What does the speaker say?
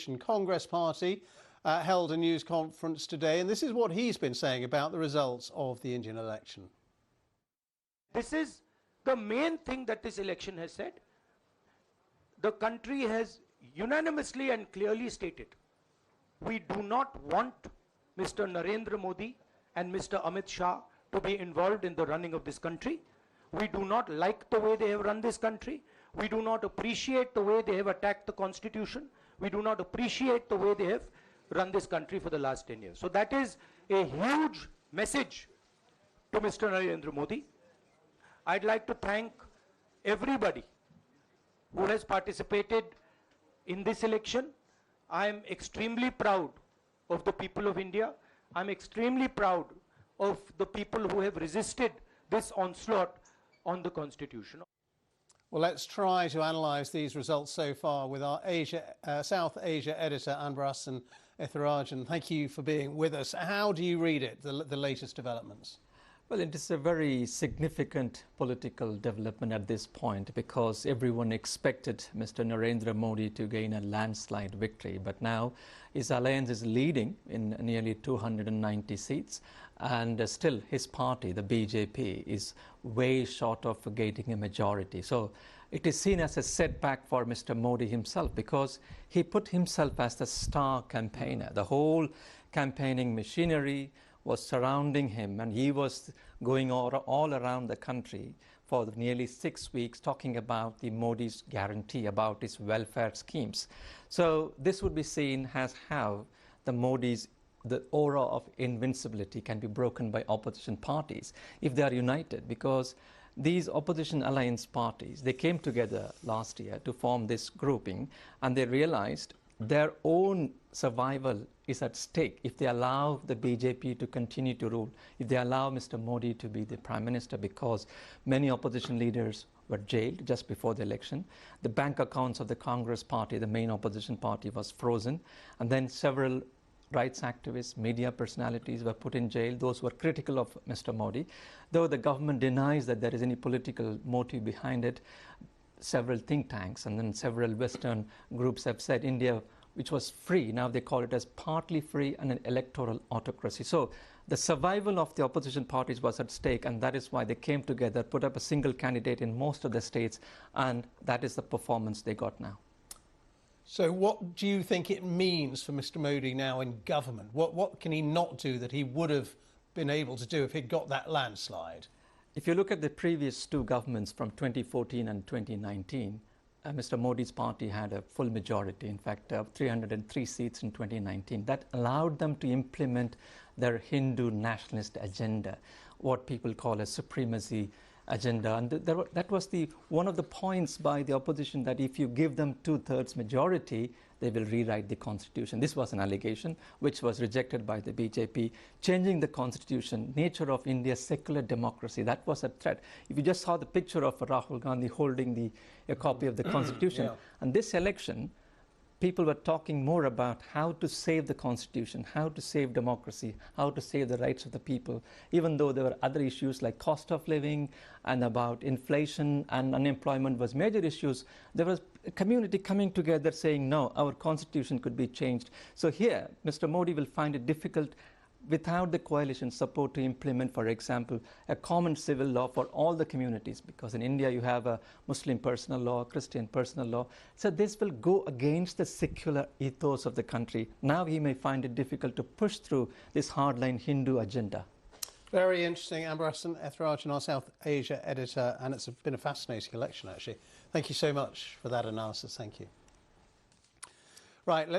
Opposition Congress Party held a news conference today, and this is what he's been saying about the results of the Indian election. This is the main thing that this election has said. The country has unanimously and clearly stated, we do not want Mr. Narendra Modi and Mr. Amit Shah to be involved in the running of this country. We do not like the way they have run this country. We do not appreciate the way they have attacked the constitution. We do not appreciate the way they have run this country for the last 10 years. So that is a huge message to Mr. Narendra Modi. I'd like to thank everybody who has participated in this election. I am extremely proud of the people of India. I'm extremely proud of the people who have resisted this onslaught on the constitution. Well, let's try to analyse these results so far with our South Asia editor, Anbarasan Ethirajan. Thank you for being with us. How do you read it, the latest developments? Well, it is a very significant political development at this point because everyone expected Mr. Narendra Modi to gain a landslide victory. But now his alliance is leading in nearly 290 seats, and still his party, the BJP, is way short of gaining a majority. So it is seen as a setback for Mr. Modi himself because he put himself as the star campaigner. The whole campaigning machinery was surrounding him, and he was going all around the country for nearly 6 weeks talking about the Modi's guarantee, about his welfare schemes. So this would be seen as how the aura of invincibility can be broken by opposition parties if they are united, because these opposition alliance parties, they came together last year to form this grouping, and they realized their own survival is at stake if they allow the BJP to continue to rule, if they allow Mr. Modi to be the Prime Minister, because many opposition leaders were jailed just before the election. The bank accounts of the Congress Party, the main opposition party, was frozen, and then several rights activists, media personalities were put in jail, those who were critical of Mr. Modi. Though the government denies that there is any political motive behind it, several think tanks and then several Western groups have said India, which was free, now they call it as partly free and an electoral autocracy. So the survival of the opposition parties was at stake, and that is why they came together, put up a single candidate in most of the states, and that is the performance they got now. So what do you think it means for Mr. Modi now in government? What can he not do that he would have been able to do if he'd got that landslide? If you look at the previous two governments from 2014 and 2019, Mr. Modi's party had a full majority, in fact, 303 seats in 2019. That allowed them to implement their Hindu nationalist agenda, what people call a supremacy agenda. And that was one of the points by the opposition, that if you give them 2/3 majority, they will rewrite the constitution. This was an allegation which was rejected by the BJP. Changing the constitution, nature of India's secular democracy, that was a threat. If you just saw the picture of Rahul Gandhi holding a copy of the constitution, yeah. And this election, people were talking more about how to save the constitution, how to save democracy, how to save the rights of the people, even though there were other issues like cost of living and about inflation and unemployment was major issues. There was a community coming together saying, no, our constitution could be changed. So here, Mr. Modi will find it difficult without the coalition support to implement, for example, a common civil law for all the communities, because in India you have a Muslim personal law, Christian personal law. So this will go against the secular ethos of the country. Now he may find it difficult to push through this hardline Hindu agenda. Very interesting. Anbarasan Ethirajan, our South Asia editor, and it's been a fascinating election, actually. Thank you so much for that analysis. Thank you. Right, let's